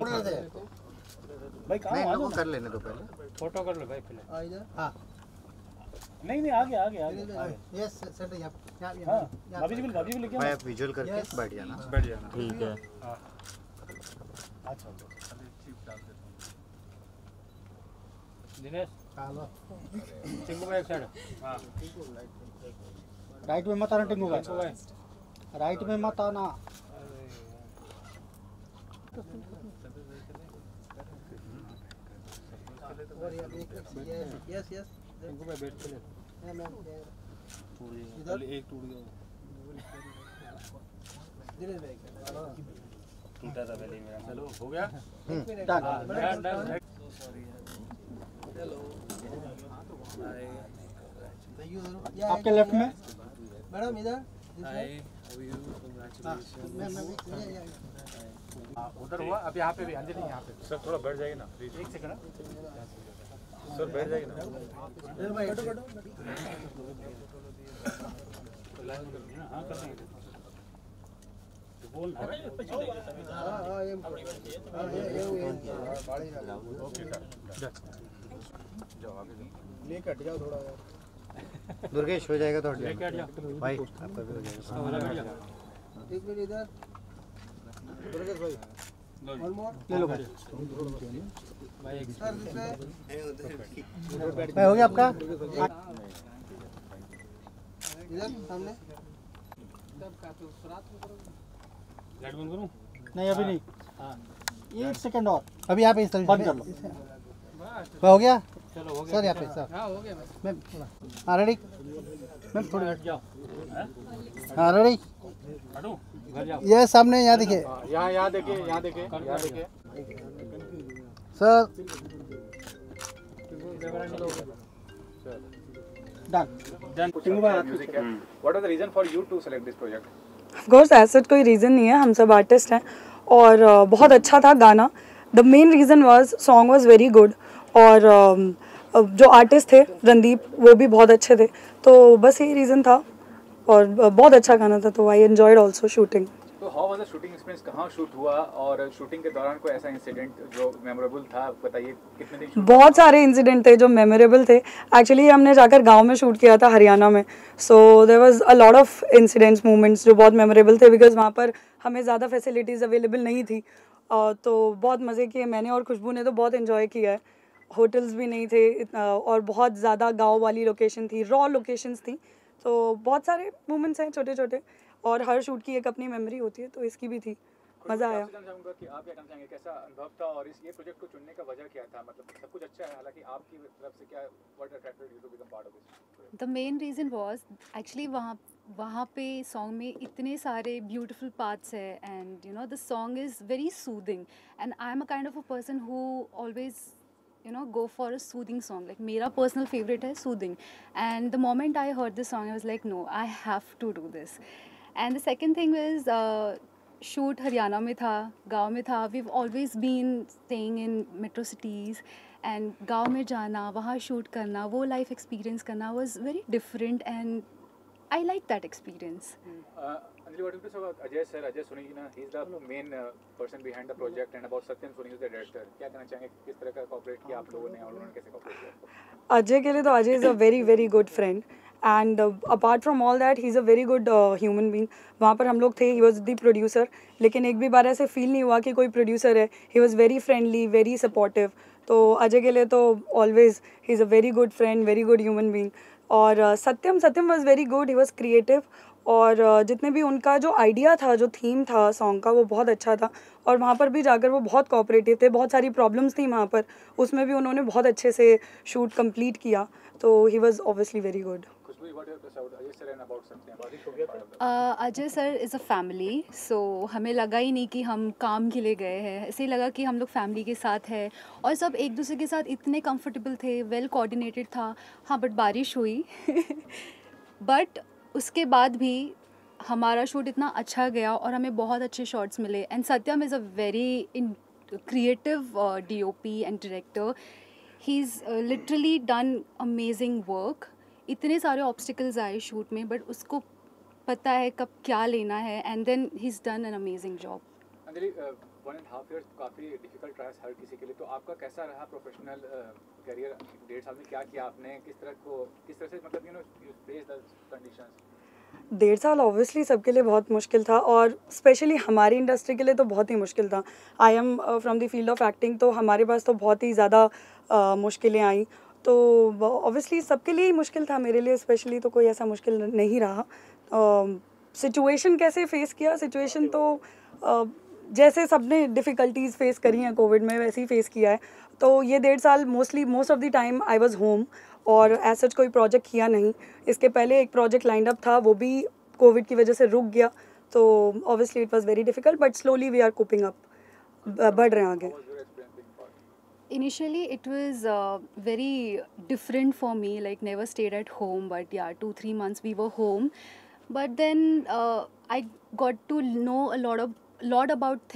भाई कहाँ नहीं, लोगों कर लेने दो पहले। फोटो कर लो भाई पहले। इधर हाँ नहीं आगे यस सेट यहाँ हाँ भाभी जी भी लेके भाई आप विजुअल करके बैठ जाना। ठीक है। अच्छा दिनेश टिंकू भाई एक साइड। हाँ राइट में मत आना टिंकू भाई, राइट में मत आना। यस यस टिंकू भाई बैठ के ले। इधर एक टूट गया टूटा था पहले मेरा। चलो हो गया आपके लेफ्ट में मैडम इधर उधर हुआ। अब यहाँ पे भी अंजलि यहाँ पे सर थोड़ा बैठ जाएगी ना प्लीज। एक सेकंड सर बैठ जाएगी ना। हाँ कर देंगे बोल ओके सर जाओ आगे लेके हट जाओ थोड़ा यार। दुर्गेश हो जाएगा तो हट लेके हट जाओ जाओ भाई, आपका भी हो जाएगा। एक मिनट इधर दुर्गेश भाई वन मोर ले लो भाई सर भाई हो गया आपका इधर सामने। लाइट बंद करूं? नहीं अभी नहीं, हाँ एक सेकंड और अभी यहाँ पे इस तरह बंद कर लो। हो गया चलो हो गया सर यहाँ पे सर। हाँ हो गया मैम हाँ रेडी मैम थोड़ा हट जाओ। हाँ रेडी हटो घर जाओ। ये सामने यहाँ देखिए यहाँ देखिए यहाँ देखिए यहाँ देखिए सर डन। Music है। What was the reason for you to select this project? Of course ऐसा कोई रीज़न नहीं है, हम सब आर्टिस्ट हैं और बहुत अच्छा था गाना। The main reason was song was very good और जो आर्टिस्ट थे रणदीप वो भी बहुत अच्छे थे, तो बस यही रीज़न था और बहुत अच्छा गाना था, तो आई एंजॉयड ऑल्सो शूटिंग। तो how was the shooting experience, कहाँ शूट हुआ और शूटिंग के दौरान कोई ऐसा इंसिडेंट जो मेमोरेबल था, बताइए कितने दिन? बहुत सारे इंसिडेंट थे जो मेमोरेबल थे। एक्चुअली हमने जाकर गांव में शूट किया था हरियाणा में, so there was a lot of incidents moments जो बहुत मेमोरेबल थे बिकॉज वहाँ पर हमें ज़्यादा फैसिलिटीज़ अवेलेबल नहीं थी। तो बहुत मज़े किए मैंने और खुशबू ने, तो बहुत इन्जॉय किया है। होटल्स भी नहीं थे और बहुत ज़्यादा गाँव वाली लोकेशन थी, रॉ लोकेशंस थी, तो बहुत सारे मोमेंट्स हैं छोटे छोटे और हर शूट की एक अपनी मेमोरी होती है, तो इसकी भी थी, मज़ा आया। कि आप क्या कहना चाहेंगे, कैसा अनुभव था और ये प्रोजेक्ट को चुनने का वजह क्या था? मतलब सब कुछ अच्छा है, हालांकि आपकी तरफ से क्या what attracted you to become part of this? The main reason was actually वहाँ पे सॉन्ग में इतने सारे ब्यूटीफुल पार्ट्स है and you know the song is very soothing and I am a kind of a person who always go for a soothing song. Like मेरा personal favorite है soothing, and the moment I heard this song I was like no, I have to do this. And the second thing was shoot Haryana में था, गाँव में था. We've always been staying in metro cities and गाँव में जाना, वहाँ shoot करना, वो life experience करना was very different and I like that experience. Anjali, what do you say about Ajay sir? Ajay Soni, he is the main person behind the project, and about Satyam Soni is the director. क्या कहना चाहेंगे, किस तरह का cooperate किया आप लोगों ने और उन्होंने कैसे cooperate किया? अजय के लिए तो Ajay is a very very good friend and apart from all that he is a very good human being. वहाँ पर हम लोग थे, ही वॉज द प्रोड्यूसर, लेकिन एक भी बार ऐसे फील नहीं हुआ कि कोई प्रोड्यूसर है। He was very friendly, very supportive, तो अजय के लिए तो always he is a very good friend, very good human being. और Satyam was very good, he was creative और जितने भी उनका जो आइडिया था, जो थीम था सॉन्ग का, वो बहुत अच्छा था और वहाँ पर भी जाकर वो बहुत कोऑपरेटिव थे। बहुत सारी प्रॉब्लम्स थी वहाँ पर, उसमें भी उन्होंने बहुत अच्छे से शूट कंप्लीट किया, तो he was obviously very good. Ajay sir is a family, so हमें लगा ही नहीं कि हम काम के लिए गए हैं, ऐसे ही लगा कि हम लोग फैमिली के साथ हैं और सब एक दूसरे के साथ इतने कंफर्टेबल थे, वेल कोऑर्डिनेटेड था। हाँ बट बारिश हुई बट उसके बाद भी हमारा शूट इतना अच्छा गया और हमें बहुत अच्छे शॉट्स मिले and Satyam is a very creative DOP and director. He is literally done amazing work. इतने सारे ऑब्स्टिकल्स आए शूट में बट उसको पता है कब क्या लेना है and then he is done an amazing job. Anjali, 1.5 years काफ़ी डिफिकल्ट रहा हर किसी के लिए, तो आपका कैसा रहा प्रोफेशनल करियर? 1.5 साल में क्या किया आपने, किस तरह से मतलब यू फेस द कंडीशंस? 1.5 साल ऑब्वियसली सबके लिए बहुत मुश्किल था, और स्पेशली हमारी इंडस्ट्री के लिए तो बहुत ही मुश्किल था. I am from the field of acting, तो हमारे पास तो बहुत ही ज़्यादा मुश्किलें आई. तो ऑब्वियसली सबके लिए ही मुश्किल था, मेरे लिए स्पेशली तो कोई ऐसा मुश्किल नहीं रहा. सिचुएशन कैसे फेस किया? सिचुएशन तो जैसे सबने डिफ़िकल्टीज़ फेस करी हैं कोविड में, वैसे ही फेस किया है. तो ये 1.5 साल most of the time I was home, और एज सच कोई प्रोजेक्ट किया नहीं. इसके पहले एक प्रोजेक्ट लाइंड अप था, वो भी कोविड की वजह से रुक गया. तो obviously it was very difficult, but slowly we are coping up, बढ़ रहे हैं आगे. Initially, it was very different for me. Like, never stayed at home, but yeah, 2-3 months we were home. But then I got to know a lot about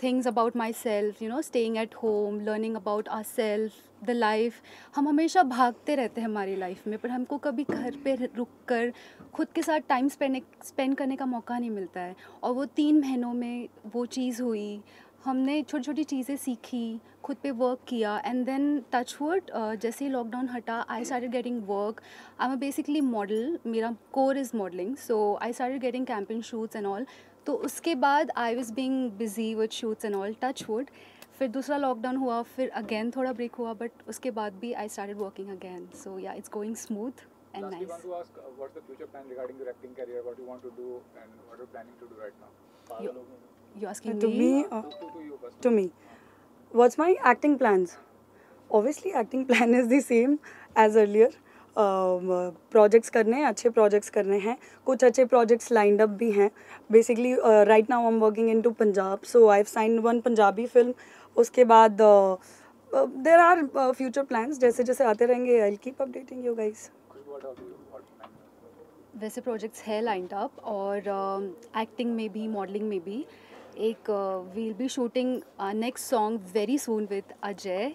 things about myself. You know, staying at home, learning about ourselves, the life. हम हमेशा भागते रहते हैं हमारी life में, पर हमको कभी घर पे रुक कर खुद के साथ टाइम स्पेंड करने का मौका नहीं मिलता है. और वो 3 महीनों में वो चीज़ हुई. हमने छोटी छोटी चीज़ें सीखी, खुद पे वर्क किया, एंड देन टचवुड जैसे ही लॉकडाउन हटा, I started getting work. I am basically model, मेरा core is modelling, so I started getting campaign shoots and all. तो उसके बाद I was being busy with shoots and all, touch wood. फिर दूसरा lockdown हुआ, फिर अगेन थोड़ा ब्रेक हुआ, बट उसके बाद भी आई स्टार्टेड वर्किंग अगेन. सो या, it's going smooth and Lastly, nice. want to ask, what's the future plan regarding your acting career? What you want to do and what you're planning to do right now? You asking To me? me, To you first. to me, what's my acting plans? Obviously acting plan is the same as earlier. Projects करने हैं, अच्छे projects करने हैं. कुछ अच्छे projects lined up भी हैं. Basically right now I am working in to Punjab, so I have signed 1 Punjabi film. उसके बाद देर आर फ्यूचर प्लान्स, जैसे जैसे आते रहेंगे. I will keep updating you guys. वैसे प्रोजेक्ट्स है लाइंड अप, और एक्टिंग में भी, मॉडलिंग में भी. एक we'll be shooting next song very soon with Ajay,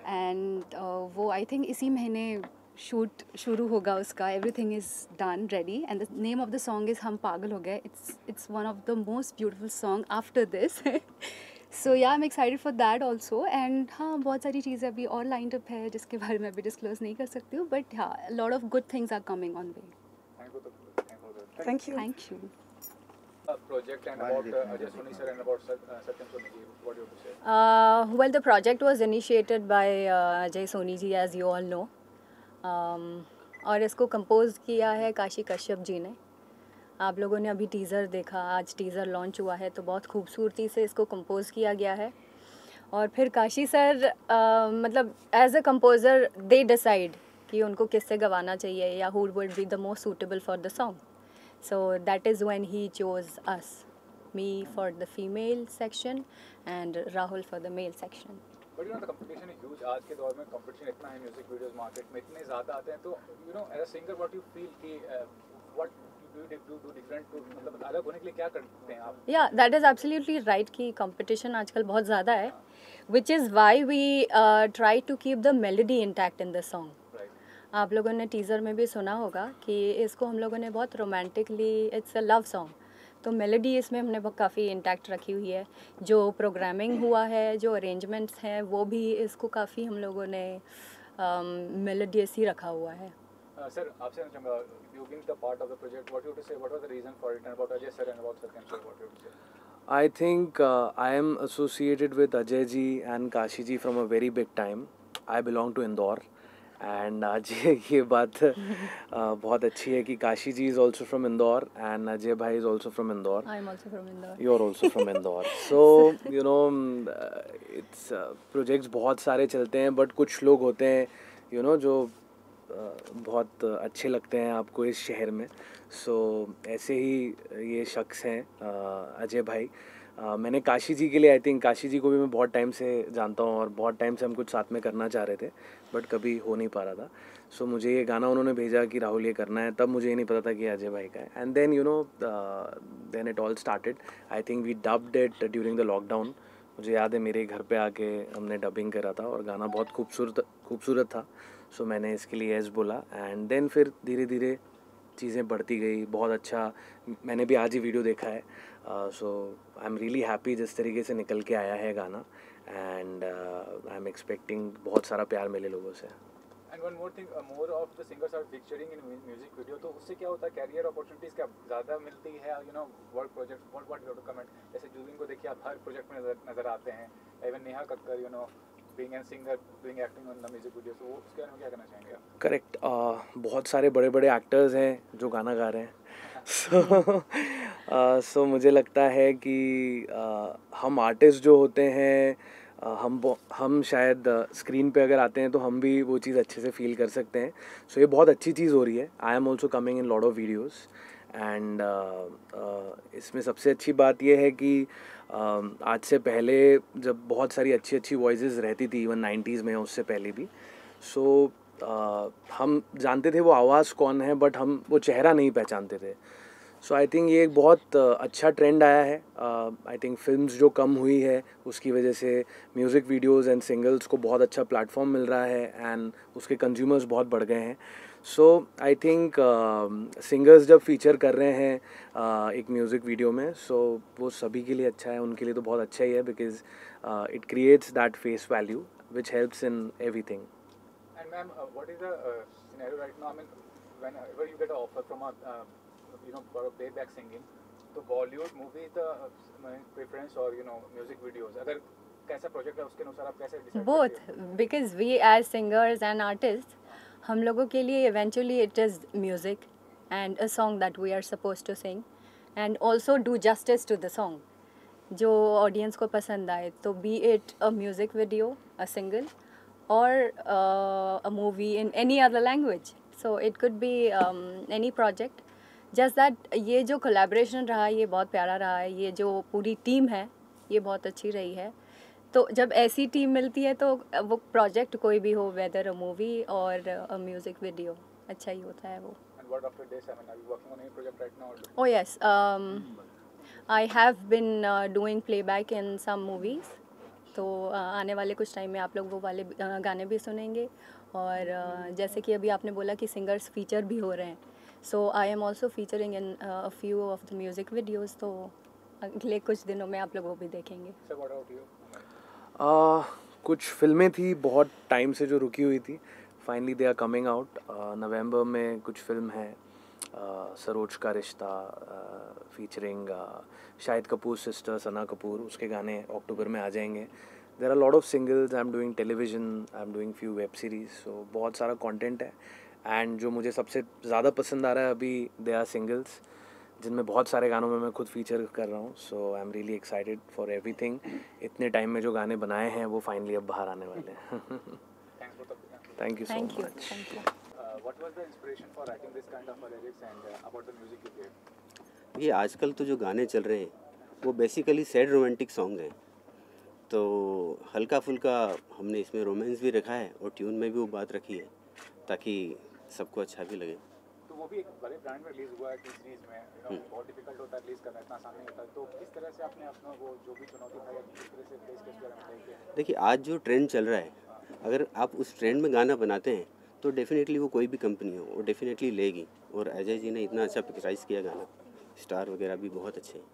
and वो आई थिंक इसी महीने शूट शुरू होगा उसका. Everything is done ready, and the name of the song is हम पागल हो गए. It's one of the most beautiful song after this. So yeah, I am excited for that also. And हाँ, बहुत सारी चीज़ें अभी और लाइंड अप है जिसके बारे में अभी डिस्क्लोज नहीं कर सकती हूँ, बट हाँ, lot of good things are coming on way. Thank you. Thank you. Project and about Ajay Soni sir and about Satyam Soni ji, what do you have to say? Well, the project was initiated by Ajay Soni ji, as you all know. और इसको compose किया है काशी कश्यप जी ने. आप लोगों ने अभी teaser देखा, आज टीज़र लॉन्च हुआ है, तो बहुत खूबसूरती से इसको कंपोज किया गया है. और फिर काशी सर मतलब as a composer they decide कि उनको किससे गवाना चाहिए, या who would be the most suitable for the song. So that is when he chose us, me for the female section and Rahul for the male section. But you know the competition is huge. आज के दौर में competition इतना है music videos market में, इतने ज़्यादा आते हैं. तो you know as a singer what you feel कि what do different to, मतलब अलग होने के लिए क्या करते हैं आप? Yeah, that is absolutely right कि competition आजकल बहुत ज़्यादा है, which is why we try to keep the melody intact in the song. आप लोगों ने टीज़र में भी सुना होगा कि इसको हम लोगों ने बहुत romantically, it's a love song, तो मेलोडी इसमें हमने काफ़ी इंटैक्ट रखी हुई है. जो प्रोग्रामिंग हुआ है, जो अरेंजमेंट्स हैं, वो भी इसको काफ़ी हम लोगों ने मेलोडियस ही रखा हुआ है. सर, आपसे चाहूँगा, you being the part of the project, what you have to say, what was the reason for it, and about Ajay sir and about Satyam sir, what you have to say? I think I am associated with Ajay ji and Kashi ji from a very big time. I belong to Indore. And आज ये बात बहुत अच्छी है कि Kashi ji is also from Indore and Ajay भाई is also from Indore. I am also from Indore. You are also from Indore. So you know it's projects बहुत सारे चलते हैं, बट कुछ लोग होते हैं यू नो जो बहुत अच्छे लगते हैं आपको इस शहर में. सो ऐसे ही ये शख्स हैं अजय भाई. मैंने काशी जी के लिए, आई थिंक काशी जी को भी मैं बहुत टाइम से जानता हूँ, और बहुत टाइम से हम कुछ साथ में करना चाह रहे थे, बट कभी हो नहीं पा रहा था. सो मुझे ये गाना उन्होंने भेजा कि राहुल ये करना है, तब मुझे ये नहीं पता था कि अजय भाई का है. And then you know then it all started. I think we dubbed it during the lockdown. मुझे याद है मेरे घर पे आके हमने डबिंग करा था, और गाना बहुत खूबसूरत था. सो मैंने इसके लिए यस बोला, एंड देन फिर धीरे धीरे चीज़ें बढ़ती गई. बहुत अच्छा, मैंने भी आज ही वीडियो देखा है. सो आई एम रियली हैप्पी जिस तरीके से निकल के आया है गाना, एंड आई एम एक्सपेक्टिंग बहुत सारा प्यार मिले लोगों से. And one more thing, more of the singers are featuring in music video, तो उससे क्या होता है, कैरियर अपॉर्चुनिटीज क्या ज़्यादा मिलती है, you know, work project, what you have to comment. जैसे जुबिन को देखिए आप हर प्रोजेक्ट में नजर आते हैं, even Neha Kakkar, you know, being an singer, doing acting on the music video, तो उसके बारे में क्या कहना चाहेंगे आप? करेक्ट. बहुत सारे बड़े बड़े एक्टर्स हैं जो गाना गा रहे हैं. सो मुझे लगता है कि हम आर्टिस्ट जो होते हैं, हम शायद स्क्रीन पे अगर आते हैं तो हम भी वो चीज़ अच्छे से फील कर सकते हैं. सो ये बहुत अच्छी चीज़ हो रही है. आई am also coming in lot of videos, and इसमें सबसे अच्छी बात यह है कि आज से पहले जब बहुत सारी अच्छी अच्छी वॉइसेस रहती थी, इवन 90s में, उससे पहले भी, सो हम जानते थे वो आवाज़ कौन है, बट हम वो चेहरा नहीं पहचानते थे. सो आई थिंक ये एक बहुत अच्छा ट्रेंड आया है. आई थिंक फिल्म्स जो कम हुई है उसकी वजह से म्यूज़िक वीडियोज़ एंड सिंगल्स को बहुत अच्छा प्लेटफॉर्म मिल रहा है, एंड उसके कंज्यूमर्स बहुत बढ़ गए हैं. सो आई थिंक सिंगर्स जब फीचर कर रहे हैं एक म्यूज़िक वीडियो में, सो वो सभी के लिए अच्छा है. उनके लिए तो बहुत अच्छा ही है, because it creates that face value which helps in everything. And ma'am, what is the scenario right now? I mean, whenever you get an offer from a, you know, for a playback singing, तो Bollywood movie the preference or, you know, music videos, अगर कैसा project है उसके अनुसार आप कैसे decide Both, because we as singers and artists, हम लोगों के लिए eventually it is music and a song that we are supposed to sing and also do justice to the song जो audience को पसंद आए. तो be it a music video, a single, or a movie in any other language. So it could be any project. Just that ये जो collaboration रहा ये बहुत प्यारा रहा है. ये जो पूरी टीम है ये बहुत अच्छी रही है. तो जब ऐसी टीम मिलती है तो वो प्रोजेक्ट कोई भी हो, whether a movie or a music video, अच्छा ही होता है वो. And what after this? I mean, are you working on any project right now? Oh yes, I have been doing playback in some movies. तो आने वाले कुछ time में आप लोग वो वाले गाने भी सुनेंगे. और जैसे कि अभी आपने बोला कि सिंगर्स फीचर भी हो रहे हैं, so I am also featuring in a few of the music videos. तो अगले कुछ दिनों में आप लोग वो भी देखेंगे. Sir, what about you? कुछ फिल्में थी बहुत टाइम से जो रुकी हुई थी, finally they are coming out. नवंबर में कुछ फिल्म है, सरोज का रिश्ता, फीचरिंग शाहिद कपूर सिस्टर सना कपूर, उसके गाने अक्टूबर में आ जाएंगे. There are lot of singles. I am doing television, I am doing few web series. सो बहुत सारा कंटेंट है, एंड जो मुझे सबसे ज़्यादा पसंद आ रहा है अभी, दे आर सिंगल्स जिनमें बहुत सारे गानों में मैं खुद फीचर कर रहा हूँ. So I am really excited for everything. इतने टाइम में जो गाने बनाए हैं वो फाइनली अब बाहर आने वाले हैं. Thank you so much. Thank you. What was the inspiration for writing this kind of lyrics and about the music you gave? ये आजकल तो जो गाने चल रहे हैं वो बेसिकली सैड रोमांटिक सॉन्ग हैं, तो हल्का फुल्का हमने इसमें रोमांस भी रखा है और ट्यून में भी वो बात रखी है ताकि सबको अच्छा भी लगे. तो वो भी एक बड़े ब्रांड में रिलीज हुआ है सीरीज में, you know, बहुत डिफिकल्ट होता है रिलीज करना, इतना आसान नहीं होता. तो किस तरह से आपने अपना वो जो भी चुनौती था किस तरह से फेस किस तरह में किया? देखिए, आज जो ट्रेंड चल रहा है, अगर आप उस ट्रेंड में गाना बनाते हैं तो डेफिनेटली वो कोई भी कंपनी हो वो डेफिनेटली लेगी. और अजय जी ने इतना अच्छा पिक्चराइज किया गाना, स्टार वगैरह भी बहुत अच्छे हैं.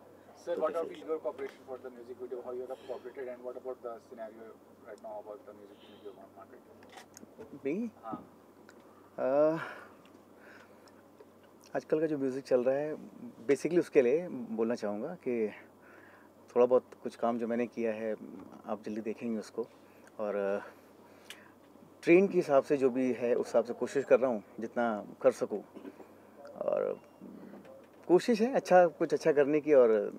Sir, what about your cooperation for the music video? How you have cooperated and what about the scenario right now about the music video market? Me? हाँ. आजकल का जो म्यूज़िक चल रहा है, बेसिकली उसके लिए बोलना चाहूँगा कि थोड़ा बहुत कुछ काम जो मैंने किया है आप जल्दी देखेंगे उसको. और ट्रेंड के हिसाब से जो भी है उस हिसाब से कोशिश कर रहा हूँ जितना कर सकूँ. और कोशिश है कुछ अच्छा करने की, और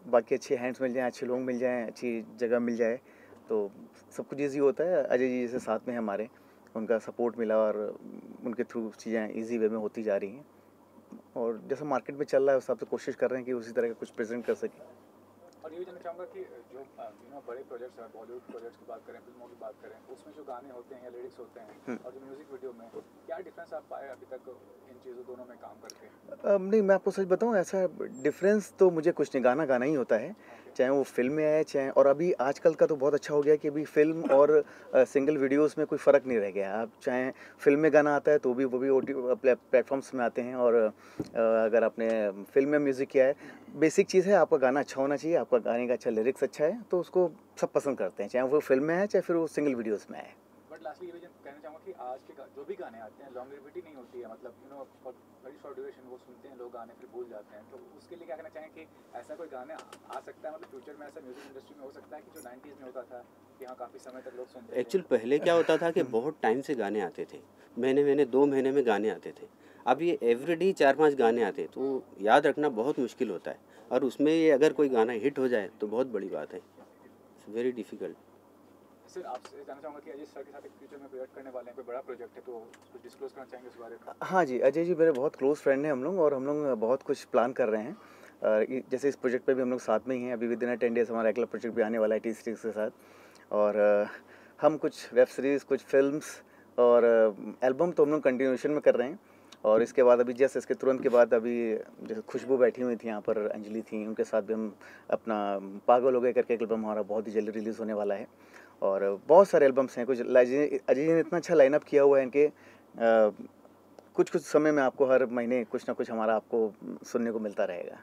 बाकी अच्छे हैंड्स मिल जाएं, अच्छे लोग मिल जाएं, अच्छी जगह मिल जाए तो सब कुछ ईजी होता है. अजय जी जैसे साथ में हमारे, उनका सपोर्ट मिला और उनके थ्रू चीज़ें ईजी वे में होती जा रही हैं. और जैसा मार्केट में चल रहा है उस हिसाब से कोशिश कर रहे हैं कि उसी तरह का कुछ प्रेजेंट कर सकें. और ये भी जानना चाहूँगा कि जो बड़े प्रोजेक्ट्स हैं, बॉलीवुड प्रोजेक्ट्स की बात करें, फिल्मों की बात करें, उसमें जो गाने होते हैं या लिरिक्स होते हैं और जो म्यूजिक वीडियो में, क्या डिफरेंस आप पाए अभी तक इन चीज़ों दोनों में काम करके? नहीं, मैं आपको सच बताऊं, ऐसा डिफरेंस तो मुझे कुछ नहीं. गाना गाना ही होता है, चाहे वो फिल्म में आए चाहे, और अभी आजकल का तो बहुत अच्छा हो गया कि अभी फिल्म और सिंगल वीडियोस में कोई फ़र्क नहीं रह गया। आप चाहे फिल्म में गाना आता है तो भी वो भी प्लेटफॉर्म्स में आते हैं, और अगर आपने फिल्म में म्यूज़िक किया है, बेसिक चीज़ है आपका गाना अच्छा होना चाहिए, आपका गाने का अच्छा लिरिक्स अच्छा है तो उसको सब पसंद करते हैं, चाहे वो फिल्म में है चाहे फिर वो सिंगल वीडियोज़ में आए। बट लास्टली ये भी कहना चाहूँगा कि आज के जो भी गाने आते हैं लॉन्गेविटी नहीं होती है, मतलब वेरी शॉर्ट ड्यूरेशन वो सुनते हैं लोग गाने फिर भूल जाते हैं, तो उसके लिए क्या कहना चाहें कि ऐसा कोई गाने आ सकता है, मतलब फ्यूचर में ऐसा म्यूजिक इंडस्ट्री में हो सकता है कि जो 90s में होता था कि हाँ काफ़ी समय तक लोग सुनते थे। एक्चुअल पहले क्या होता था कि बहुत टाइम से गाने आते थे, महीने 2 महीने में गाने आते थे। अब ये एवरीडे 4-5 गाने आते तो याद रखना बहुत मुश्किल होता है, और उसमें ये अगर कोई गाना हिट हो जाए तो बहुत बड़ी बात है। It's very difficult. सर आपसे जानना चाहूँगा कि अजय सर के साथ एक फ्यूचर में प्रोजेक्ट करने वाले हैं, कोई बड़ा प्रोजेक्ट है तो कुछ डिस्क्लोज करना चाहेंगे उस बारे में? हाँ जी, अजय जी मेरे बहुत क्लोज फ्रेंड हैं हम लोग, और हम लोग बहुत कुछ प्लान कर रहे हैं। जैसे इस प्रोजेक्ट पे भी हम लोग साथ में ही हैं, अभी विद इन 10 डेज़ हमारा अगला प्रोजेक्ट भी आने वाला है टी सीरीज़ के साथ, और हम कुछ वेब सीरीज़, कुछ फिल्म्स और एल्बम तो हम लोग कंटिन्यूएशन में कर रहे हैं। और इसके बाद अभी जस्ट इसके तुरंत के बाद अभी जैसे खुशबू बैठी हुई थी यहाँ पर, अंजलि थी, उनके साथ भी हम अपना पागल हो गए करके एक एल्बम हमारा बहुत ही जल्दी रिलीज़ होने वाला है, और बहुत सारे एल्बम्स हैं। कुछ अजय जी ने इतना अच्छा लाइनअप किया हुआ है इनके, कुछ समय में आपको हर महीने कुछ ना कुछ हमारा आपको सुनने को मिलता रहेगा।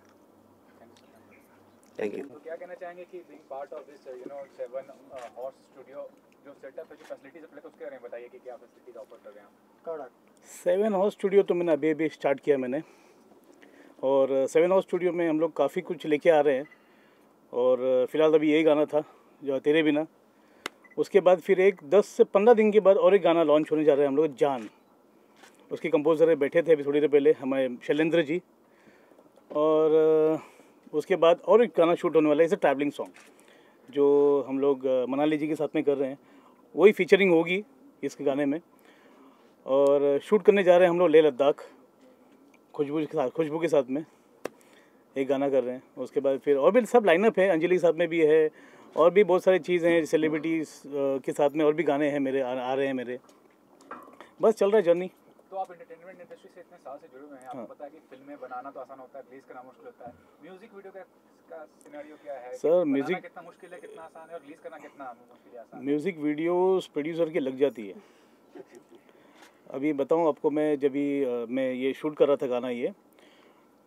Thank you. तो क्या कहना चाहेंगे कि being part of this 7 horse studio जो सेटअप है, जो फैसिलिटीज है, पहले तो उसके बारे में बताइए कि क्या फैसिलिटीज ऑफर कर रहे हैं आप? 7 हॉर्स स्टूडियो तो मैंने अभी स्टार्ट किया मैंने, और 7 हॉर्स स्टूडियो में हम लोग काफ़ी कुछ लेके आ रहे हैं, और फिलहाल अभी यही गाना था जो तेरे बिना, उसके बाद फिर एक 10 से 15 दिन के बाद और एक गाना लॉन्च होने जा रहा है हम लोग, जान। उसके कंपोज़र बैठे थे अभी थोड़ी देर पहले हमारे शैलेंद्र जी, और उसके बाद और एक गाना शूट होने वाला है, इसे ट्रैवलिंग सॉन्ग जो हम लोग मनाली जी के साथ में कर रहे हैं, वही फीचरिंग होगी इसके गाने में, और शूट करने जा रहे हैं हम लोग लेह लद्दाख खुशबू के साथ में एक गाना कर रहे हैं। उसके बाद फिर और भी सब लाइनअप है, अंजलि के साथ में भी है, और भी बहुत सारी चीज़ें हैं, सेलिब्रिटीज़ के साथ में और भी गाने हैं मेरे आ रहे हैं मेरे, बस चल रहा है जर्नी। तो आप एंटरटेनमेंट इंडस्ट्री से इतने साल से जुड़े हुए हैं, आपको पता है कि फिल्में बनाना तो आसान होता है, रिलीज करना मुश्किल होता है, म्यूजिक वीडियो का सिनेरियो क्या है सर? म्यूजिक कितना मुश्किल है, कितना आसान है, और रिलीज करना कितना मुश्किल है, आसान? म्यूज़िक वीडियोस प्रोड्यूसर की लग जाती है। अभी बताऊं आपको, मैं ये शूट कर रहा था गाना, ये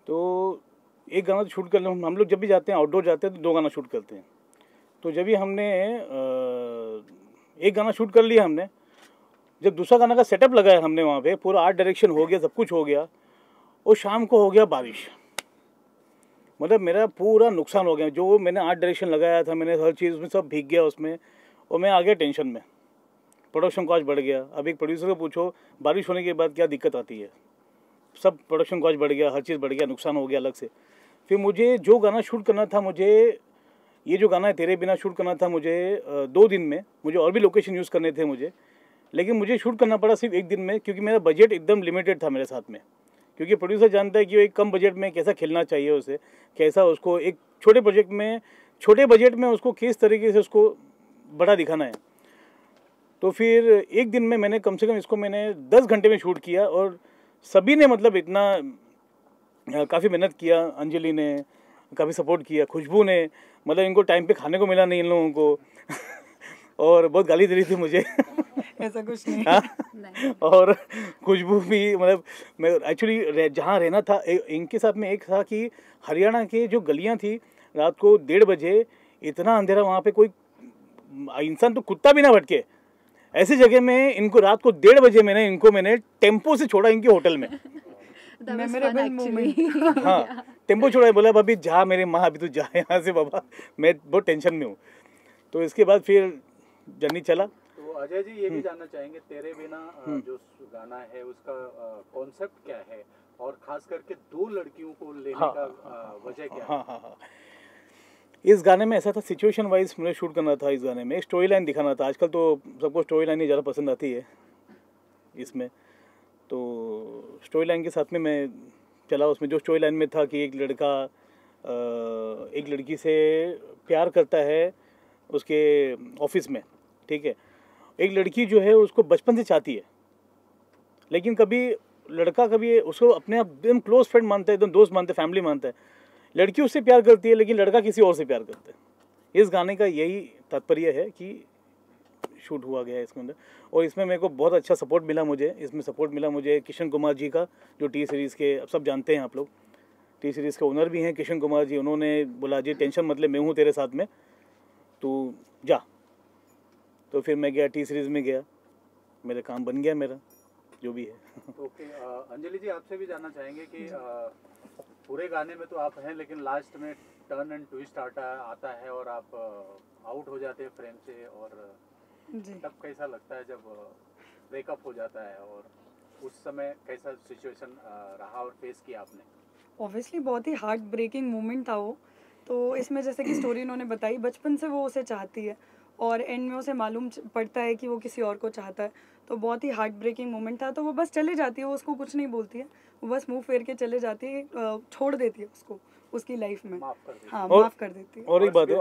तो एक गाना शूट कर हम लोग जब भी जाते हैं आउटडोर जाते हैं तो 2 गाना शूट करते हैं। तो जब भी हमने एक गाना शूट कर लिया हमने, जब दूसरा गाना का सेटअप लगाया हमने वहाँ पे, पूरा आर्ट डायरेक्शन हो गया, सब कुछ हो गया, और शाम को हो गया बारिश। मतलब मेरा पूरा नुकसान हो गया, जो मैंने आर्ट डायरेक्शन लगाया था, मैंने हर चीज़ में सब भीग गया उसमें, और मैं आ गया टेंशन में, प्रोडक्शन कॉस्ट बढ़ गया। अब एक प्रोड्यूसर को पूछो बारिश होने के बाद क्या दिक्कत आती है, सब प्रोडक्शन कॉस्ट बढ़ गया, हर चीज़ बढ़ गया, नुकसान हो गया अलग से। फिर मुझे जो गाना शूट करना था, मुझे ये जो गाना है तेरे बिना शूट करना था मुझे 2 दिन में, मुझे और भी लोकेशन यूज़ करने थे मुझे, लेकिन मुझे शूट करना पड़ा सिर्फ 1 दिन में, क्योंकि मेरा बजट एकदम लिमिटेड था मेरे साथ में। क्योंकि प्रोड्यूसर जानता है कि वो एक कम बजट में कैसा खेलना चाहिए उसे, कैसा उसको एक छोटे प्रोजेक्ट में, छोटे बजट में उसको किस तरीके से उसको बड़ा दिखाना है। तो फिर 1 दिन में मैंने कम से कम इसको मैंने 10 घंटे में शूट किया, और सभी ने मतलब इतना काफ़ी मेहनत किया, अंजलि ने काफ़ी सपोर्ट किया, खुशबू ने, मतलब इनको टाइम पे खाने को मिला नहीं इन लोगों को और बहुत गाली दे रही थी मुझे ऐसा कुछ नहीं। नहीं। और खुशबू भी, मतलब मैं एक्चुअली जहाँ रहना था इनके साथ में एक था कि हरियाणा के जो गलियाँ थी, रात को 1:30 बजे इतना अंधेरा, वहाँ पे कोई इंसान तो कुत्ता भी ना भटके, ऐसी जगह में इनको रात को 1:30 बजे मैंने टेम्पो से छोड़ा इनके होटल में। Memorable moment. हाँ, टेम्पो छोड़ा, बोला भाभी जा मेरे माँ, अभी तू जा यहाँ से बाबा, मैं बहुत टेंशन में हूँ। तो इसके बाद फिर जर्नी चला। तो अजय जी ये भी जानना चाहेंगे, तेरे बिना जो गाना है उसका कॉन्सेप्ट क्या है, और खास करके 2 लड़कियों को लेने का वजह क्या है? हाँ। इस गाने में ऐसा था, सिचुएशन वाइज मुझे शूट करना था। इस गाने में स्टोरी लाइन दिखाना था। आजकल तो सबको स्टोरी लाइन ही ज़्यादा पसंद आती है इसमें, तो स्टोरी लाइन के साथ में मैं चला। उसमें जो स्टोरी लाइन में था कि एक लड़का एक लड़की से प्यार करता है उसके ऑफिस में, ठीक है। एक लड़की जो है उसको बचपन से चाहती है, लेकिन कभी लड़का कभी उसको अपने आप एकदम क्लोज फ्रेंड मानता है, एकदम दोस्त मानता है, फैमिली मानता है, लड़की उससे प्यार करती है लेकिन लड़का किसी और से प्यार करता है। इस गाने का यही तात्पर्य है कि शूट हुआ गया है इसके अंदर। और इसमें मेरे को बहुत अच्छा सपोर्ट मिला मुझे किशन कुमार जी का, जो टी सीरीज़ के सब जानते हैं आप लोग, टी सीरीज़ के ओनर भी हैं किशन कुमार जी। उन्होंने बोला जी टेंशन मतलब मैं हूँ तेरे साथ में, तू जा। तो फिर मैं गया, टी सीरीज़ में गया, मेरा काम बन गया, मेरा जो भी है। ओके, अंजलि जी आपसे भी जानना चाहेंगे कि पूरे गाने में तो आप हैं लेकिन लास्ट में टर्न एंड ट्विस्ट आता है और आप आउट हो जाते हैं फ्रेम से, और तब कैसा लगता है जब ब्रेकअप हो जाता है, और उस समय कैसा सिचुएशन रहा और फेस किया आपने? ऑब्वियसली बहुत ही हार्ट ब्रेकिंग मोमेंट था वो। तो इसमें जैसे कि स्टोरी उन्होंने बताई, बचपन से वो उसे चाहती है और एंड में उसे मालूम पड़ता है कि वो किसी और को चाहता है। तो बहुत ही हार्ट ब्रेकिंग मोमेंट था। तो वो बस चले जाती है, वो उसको कुछ नहीं बोलती है, वो बस मुंह फेर के चले जाती है, छोड़ देती है उसको उसकी लाइफ में। हाँ, माफ़ कर देती है। और एक बात है,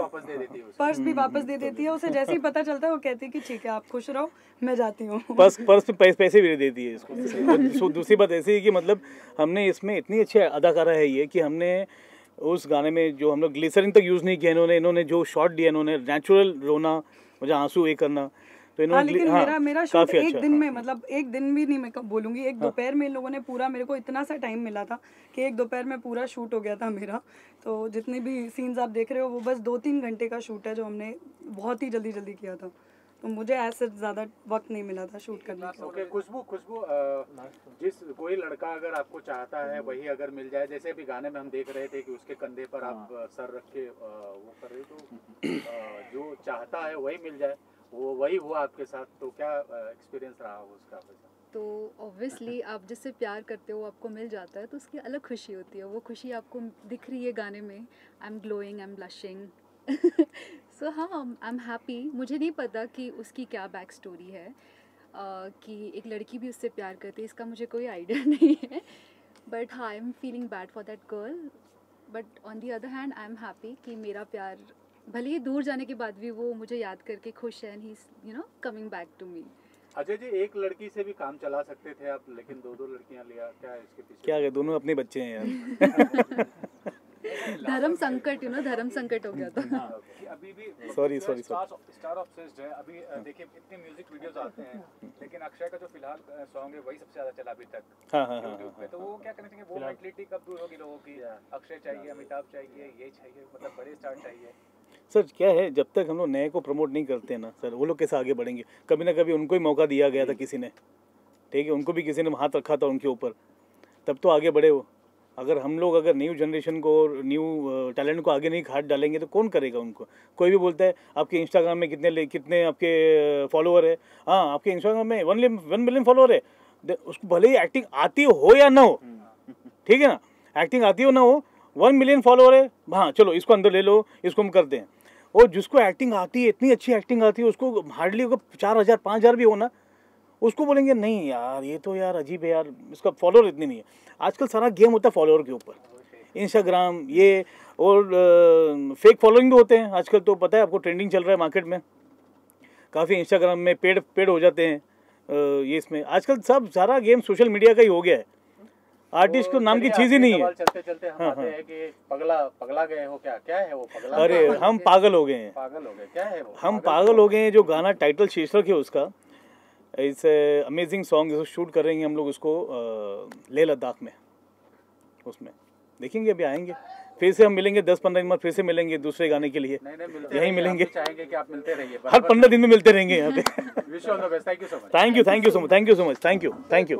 पर्स भी वापस दे देती है उसे। जैसे ही पता चलता है वो कहती है कि ठीक है आप खुश रहो, मैं जाती हूँ। पर्स में पैसे भी दे देती है इसको। दूसरी बात ऐसी है कि मतलब हमने इसमें इतनी अच्छी अदाकारा है ये कि हमने उस गाने में जो हम लोग ग्लिसरीन तक यूज़ नहीं किया इन्होंने जो शॉट दिया, इन्होंने नेचुरल रोना, मुझे आंसू ये करना, तो इन्होंने लेकिन मेरा शूट एक दिन में, मतलब एक दिन भी नहीं मैं बोलूँगी, एक दोपहर में इन लोगों ने पूरा, मेरे को इतना सा टाइम मिला था कि एक दोपहर में पूरा शूट हो गया था मेरा। तो जितने भी सीन्स आप देख रहे हो वो बस 2-3 घंटे का शूट है जो हमने बहुत ही जल्दी किया था। तो मुझे ऐसे ज़्यादा वक्त नहीं मिला था शूट करने का। ओके, खुशबू जिस कोई लड़का अगर आपको चाहता है वही अगर मिल जाए, जैसे अभी गाने में हम देख रहे थे कि उसके कंधे पर आप सर रख के वो कर रहे, तो जो चाहता है वही मिल जाए, वो वही हुआ आपके साथ, तो क्या एक्सपीरियंस रहा उसका? तो ऑब्वियसली आप जिससे प्यार करते हो आपको मिल जाता है तो उसकी अलग खुशी होती है। वो खुशी आपको दिख रही है गाने में। I am glowing, I am blushing. So हाँ, आई एम हैप्पी। मुझे नहीं पता कि उसकी क्या बैक स्टोरी है, कि एक लड़की भी उससे प्यार करती है, इसका मुझे कोई आइडिया नहीं है। बट हाँ, I am feeling bad for that girl, but on the other hand I am happy कि मेरा प्यार भले ही दूर जाने के बाद भी वो मुझे याद करके खुश है, and he is coming back to me. Ajay ji, एक लड़की से भी काम चला सकते थे आप, लेकिन 2 लड़कियां लिया, क्या है इसके पीछे? क्या है, दोनों अपने बच्चे हैं यार। धर्म संकट धर्म संकट हो गया था। अभी भी सॉरी स्टार ऑब्सेस्ड है। अभी देखिए इतने म्यूजिक वीडियोस आते हैं, लेकिन अक्षय का जो फिलहाल सॉन्ग है वही सबसे ज्यादा चला अभी तक YouTube पे। तो वो क्या करना चाहिए, वो मेंटलिटी कब दूर होगी लोगों की? अक्षय चाहिए, अमिताभ चाहिए, ये चाहिए, मतलब बड़े स्टार चाहिए। सर क्या है, जब तक हम लोग नए को प्रमोट नहीं करते हैं ना सर, वो लोग कैसे आगे बढ़ेंगे? कभी ना कभी उनको ही मौका दिया गया था किसी ने, ठीक है, उनको भी किसी ने हाथ रखा था उनके ऊपर, तब तो आगे बढ़े वो। अगर हम लोग अगर न्यू जनरेशन को, न्यू टैलेंट को आगे नहीं हाथ डालेंगे तो कौन करेगा उनको? कोई भी बोलता है आपके इंस्टाग्राम में कितने आपके फॉलोअर है, हाँ आपके इंस्टाग्राम में 1 मिलियन फॉलोअर है, उसको भले ही एक्टिंग आती हो या ना हो, ठीक है ना, एक्टिंग आती हो ना हो, 1 मिलियन फॉलोअर है, हाँ चलो इसको अंदर ले लो, इसको हम करते हैं। और जिसको एक्टिंग आती है, इतनी अच्छी एक्टिंग आती है, उसको हार्डली अगर 4000 5000 भी हो ना, उसको बोलेंगे नहीं यार ये तो यार अजीब है यार, इसका फॉलोअर इतनी नहीं है। आजकल सारा गेम होता है फॉलोअर के ऊपर, इंस्टाग्राम ये, और फेक फॉलोइंग भी होते हैं आजकल। तो पता है आपको, ट्रेंडिंग चल रहा है मार्केट में, काफ़ी इंस्टाग्राम में पेड हो जाते हैं ये। इसमें आजकल सब सारा गेम सोशल मीडिया का ही हो गया है, आर्टिस्ट को नाम की चीज़ ही नहीं है। चलते हम आते हैं कि पगला गए हो, क्या है वो पगला? अरे हम पागल हो गए हैं, क्या है वो? हम पागल हो गए हैं। जो गाना टाइटल शीर्षक है उसका, इस अमेजिंग सॉन्ग जिसको शूट कर रहे हैं हम लोग उसको लेह लद्दाख में, उसमें देखेंगे, अभी आएंगे फिर से हम मिलेंगे 10-15 दिन बाद, फिर से मिलेंगे दूसरे गाने के लिए। यहीं मिलेंगे, चाहेंगे कि आप मिलते रहिए, हर 15 दिन में मिलते रहेंगे यहाँ पे। Wish you all the best, thank you so much. Thank you so much, thank you.